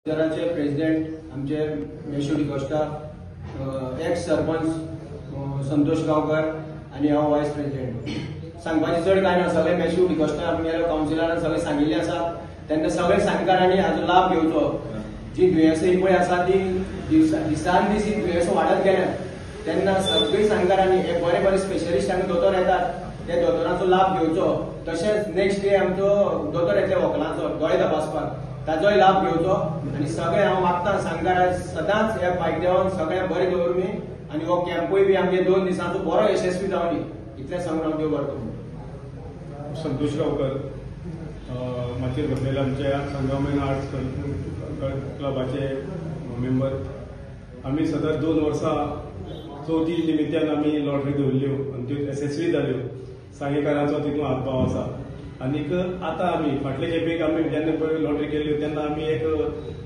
जराचे president आमचे Meshu D'Costa, x sarpanch Santosh Gaonkar आणि हांव वायस प्रेसिडेंट. सांगपाचें चड कांय ना. सगळे मेशू डिकोस्टा आमगेल्या कावन्सिलरान सगळे सांगिल्लें आसा. तेन्ना सगळे सांगकारांनी हाजो लाभ घेवचो. जी दुयेंसां ही पळय आसा ती दिसान दीस ही दुयेंसां वाडत गेल्यात. तेन्ना सगळीं सांगकारांनी हे बरे बरे स्पेशलिस्ट आमी दोतोर येतात त्या दोतोरांचो लाभ घेवचो. तशेंच नेक्स्ट डे आमचो दोतोर येतले व्हंकलांचो दोळे तपासपाक, ताजोय लाभ घेवचो. आनी सगळे हांव मागता सांगकारां सदांच ह्या पायद्यावर सगळ्यांक बरें दवरमी आनी हो कॅम्पूय बी आमगे 2 दिसांचो बरो यशस्वी जावनी इतलें सांगून हांव देव बरें करूं. संतोष गांवकर, माचयेर घडलेल्या आमच्या संगमन आर्ट्स क्लबाचे मेंबर. आमी सतत 2 वर्सां चवथी निमित्यान आमी लॉटरी दवरल्यो आनी त्यो यशस्वी जाल्यो. सांगेकारांचो तितून हातभाव आसा. आनीक आतां आमी फाटले खेपेक आमी जेन्ना पळय लॉटरी केल्ल्यो तेन्ना आमी एक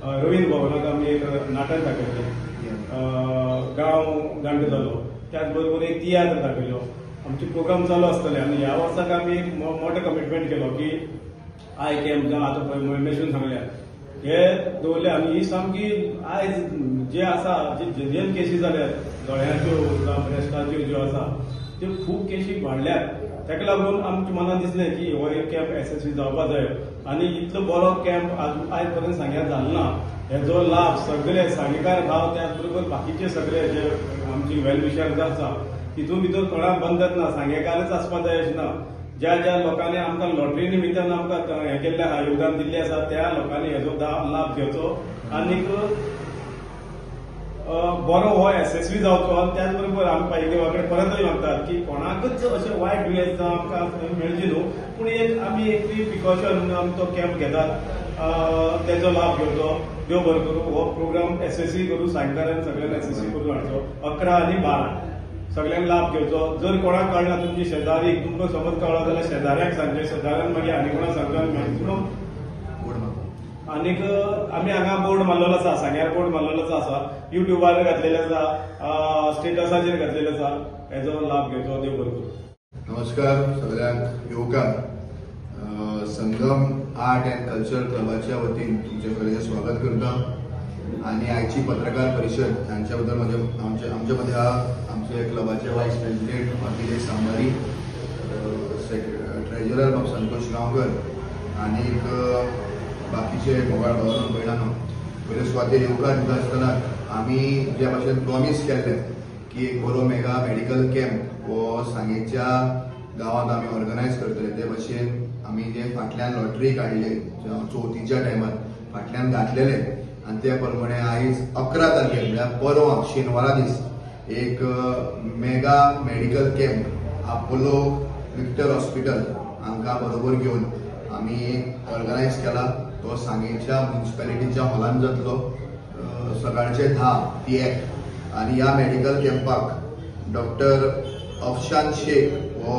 रवींद्र भवनाक आमी एक नाटक दाखयलें. गांव जाणटो जालो. त्याच बरोबर एक तियात्र दाखयलो. आमचे प्रोग्राम चालू आसतले आनी ह्या वर्साक आमी एक मोठो कमिटमेंट केलो की आय कॅम्प जावं आतां पळय मेशून सांगल्या हे दवरले. आनी ही सामकी आयज जे आसा जे जनरल केसी जाल्यात दोळ्यांच्यो जावं ब्रेस्टाच्यो ज्यो आसा त्यो खूब केसी वाडल्यात. ताका लागून आमच्या मनात दिसलें की हो एक कॅम्प यशस्वी जावपाक जाय. आनी इतलो बरो कॅम्प आयज पर्यंत सांग्यार जालो ना. हेजो लाभ सगळे सांगेकार भाव त्याच बरोबर बाकीचे सगळे जे आमची वेलविशर आसा तितून भितर कोणाक बंधत ना. सांगेकारच आसपाक जाय अशें ना. ज्या ज्या लोकांनी आमकां लॉटरी निमित्तान आमकां हें केल्लें आहा, योगदान दिल्लें आसा त्या लोकांनी हेजो लाभ घेवचो आनीक बरो हो यशस्वी जावचो. आनी त्याच बरोबर आमी पायदेवा कडेन परतय मागतात की कोणाकच अशें वायट दुयेंस जावं आमकां मेळची न्हू. पूण एक आमी एक प्रिकॉशन म्हणून तो कॅम्प घेतात तेजो लाभ घेवचो. देव बरें करूं. हो प्रोग्राम यशस्वी करूं. सांगकारान सगळ्यांक यशस्वी करून हाडचो. 11 आनी 12 सगळ्यांक लाभ घेवचो. जर कोणाक कळना तुमचे शेजारी तुमकां समज कळना जाल्यार शेजाऱ्याक सांगचें. शेजाऱ्यान मागीर आनी कोणाक सांगचो. आनीक आमी हांगा बोर्ड मारलेलो आसा. सांग्यार बोर्ड मारलेलो आसा. युट्यूबार घातलेले आसा. स्टेटसाचेर घातलेले आसा. हेजो लाभ घेवचो. देव बरें करूं. नमस्कार सगळ्यांक येवकार. संगम आर्ट अँड कल्चर क्लबाच्या वतीन तुमचे सगळ्यांचे स्वागत करता. आणि आयची पत्रकार परिषद हांच्या बद्दल आमच्या मध्ये आमचे क्लबाचे वायस प्रेसिडेंट मागीर सांबारी, ट्रेजरर बाब संतोष गांवकर आणि बाकीचे मोगाळ भावांनो भयणांनो. पयले सुवातेर येवकार दिता आसतना आमी जे भाशेन प्रॉमिस केल्लें की एक बरो मेगा मेडिकल कॅम्प हो सांगेच्या गांवांत आमी ऑर्गनायज करतले ते भाशेन आमी जे फाटल्यान लॉटरी काडले चवथीच्या टायमार फाटल्यान घातलेले आनी त्या प्रमाणे आयज 11 तारखेर म्हळ्यार परवा शेनवारा दीस एक mega medical camp Apollo Victor hospital हांकां बरोबर घेवन आमी ऑर्गनायज केला. तो सांगेच्या म्युनिसिपालिटीच्या हॉलान जातलो सकाळचे 10 ते 1. आणि ह्या मेडिकल कॅम्पाक डॉक्टर अफशान शेख हो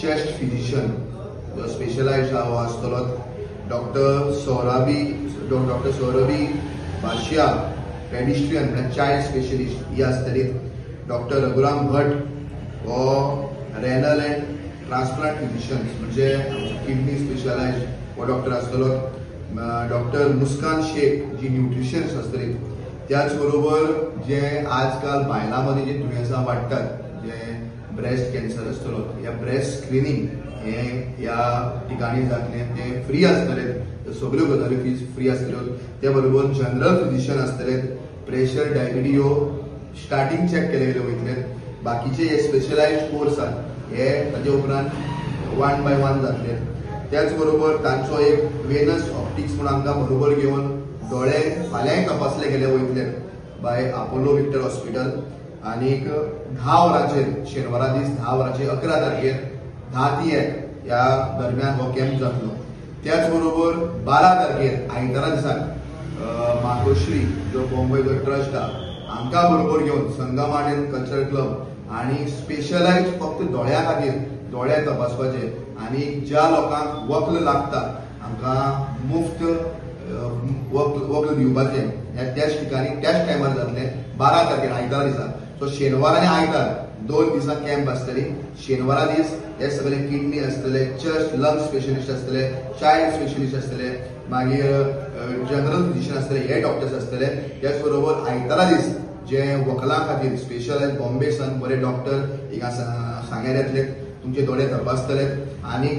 चेस्ट फिजिशियन स्पेशलायज्ड हो आसतलो. डॉक्टर सौरभी भाशिया पेडिस्ट्रियन म्हणजे चाइल्ड स्पेशलिस्ट ही आसतली. डॉक्टर रघुराम भट हो रेनल अँड ट्रान्सप्लांट फिजिशियन म्हणजे किडनी स्पेशलायज्ड हो डॉक्टर आसतलो. डॉक्टर मुस्कान शेख जी न्यूट्रिशन्स आसतली. त्याच बरोबर जे आजकाल बायलांमध्ये जे दुयेंसां वाडटात जे ब्रेस्ट कॅन्सर आसतलो या ब्रेस्ट स्क्रीनिंग हे ह्या ठिकाणी जातले ते फ्री आसतले. सगळ्यो गजाली फ्री आसतल्यो. त्या बरोबर जनरल फिजिशियन आसतले. प्रेशर डायबिटीज ह्यो स्टार्टिंग चेक केले गेले वयतले. बाकीचे हे स्पेशलायज्ड कोर्स आसात हे ताजे उपरांत 1 by 1 जातले. त्याच बरोबर तांचो एक वेनस ऑप्टिक्स म्हणून आमकां बरोबर घेवन दोळे फाल्यांय तपासले गेले वयतले बाय आपोलो विक्टर हॉस्पिटल. आनीक 10 वरांचेर शेनवारा दीस 10 वरांचेर 11 तारखेर 10 ते 1 ह्या दरम्यान हो कॅम्प जातलो. त्याच बरोबर 12 तारखेर आयतारा दिसाक मातोश्री जो बॉम्बे ट्रस्ट आहा हांकां बरोबर घेवन संगम आर्ट अँड कल्चर क्लब आणि स्पेशलायज्ड फक्त दोळ्या खातीर दोळे तपासपाचे आणि ज्या लोकांक वक्ल लागता हांकां मुफ्त वक्ल दिवपाचे त्याच ठिकाणी त्याच टायमार जातले 12 तारखेर आयतारा दिसा. सो शेनवार आनी आयतार 2 दिसा कॅम्प आसतली. शेनवारा दीस हे सगळे किडनी आसतले, चेस्ट लंग स्पेशलिस्ट आसतले, चायल्ड स्पेशलिस्ट आसतले, मागीर जनरल फिजिशियन आसतले, हे डॉक्टर्स आसतले. त्याच बरोबर आयतारा दीस जे वखलां खातीर स्पेशल बॉम्बे सन बरे डॉक्टर हिंगा सांग्यार येतले, तुमचे दोळे तपासतले आनी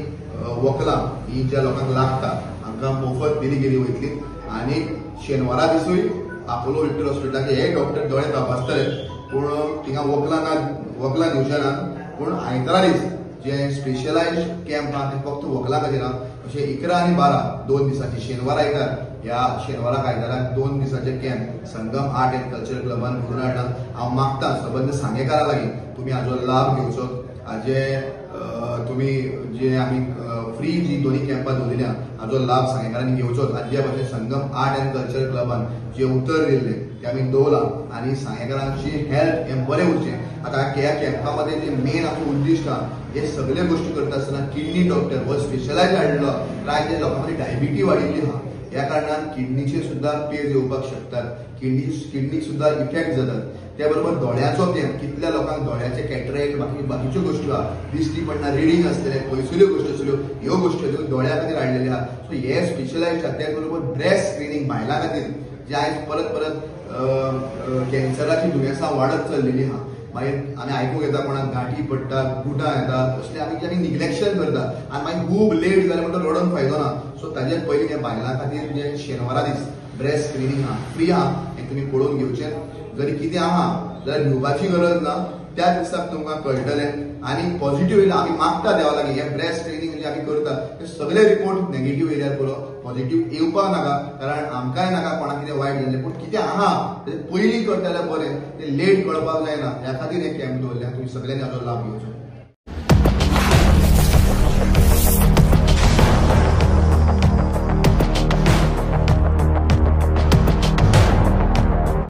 वखलां ही ज्या लोकांक लागता हांकां मोफत दिली गेली वयतली. आनी शेनवारा दिसूय आपोलो विक्टोरी हॉस्पिटलाक हे डॉक्टर दोळे तपासतले, पूण थिंगा वखलां दिवचे ना. पूण आयतारा दीस जे स्पेशलायज्ड कॅम्प आहा ते फक्त वखलां खातीर आहा. अशे 11 आनी 12 2 दिसांचे शेनवार आयतार ह्या शेनवाराक आयताराक 2 दिसांचे कॅम्प संगम आर्ट एंड कल्चरल क्लबान घडोवन हाडला. हांव मागता सबंद सांगेकारा लागीं तुमी हाजो लाभ घेवचो. हाजे तुमी जे आमी फ्री जी दोन्ही कॅम्पां दवरिल्या हाजो लाभ सांगेकारांनी घेवचो. आनी जे भाशेन संगम आर्ट एंड कल्चरल क्लबान जे उतर दिल्ले ते आमी दवरला आनी सांगेकारांची हेल्थ हें बरें उरचें. आतां ह्या कॅम्पा मध्ये जे मेन आमचो उद्दिश्ट आहा हे सगळे गोष्टी करता आसतना किडनी डॉक्टर हो स्पेशलायज हाडलो. प्राय लोकां मध्ये डायबिटी वाडिल्ली आहा, ह्या कारणान किडनीचे सुद्धा पेज येवपाक शकतात, किडनीक सुद्धा इफेक्ट जातात. त्या बरोबर दोळ्याचो कॅम्प, कितल्या लोकांक दोळ्याचे कॅटरेक्ट बाकीच्यो गोष्टी आहा, दिश्टी पडना रिडींग आसतले, पयसुल्यो गोष्टी आसल्यो, ह्यो गोष्टी दोळ्या खातीर हाडलेल्यो आहा. सो हे स्पेशलायज आहा. त्या बरोबर ब्रेस्ट स्क्रीनिंग बायलां खातीर जे आयज परत कॅन्सराची दुयेंसां वाडत चल्लेली आहा. मागीर आमी आयकूंक येता कोणाक गांठी पडटात, गुटां येतात, असले आमी निग्लेक्शन करता आनी मागीर खूब लेट जालें म्हणटा रडोन फायदो ना. सो ताजे पयलीं हे बायलां खातीर जे शेनवारा दीस ब्रेस्ट स्क्रीनिंग आहा, फ्री आहा, हें तुमी पळोवन घेवचें. जरी कितें आहा जाल्यार भिवपाची गरज ना, त्या दिसाक तुमकां कळटलें. आनी पॉझिटिव्ह येयला आमी मागता देवा लागीं हे ब्रेस्ट स्क्रीनिंग जे आमी करता ते सगळे रिपोर्ट नेगेटिव्ह येयल्यार पुरो, पॉझिटिव्ह येवपाक नाका. कारण आमकांय नाका कोणाक कितें वायट जाल्लें, पूण कितें आहा तें पयलीं कळटलें बरें, तें लेट कळपाक जायना. ह्या खातीर हे कॅम्प दवरल्या. तुमी सगळ्यांनी हाजो लाभ घेवचो.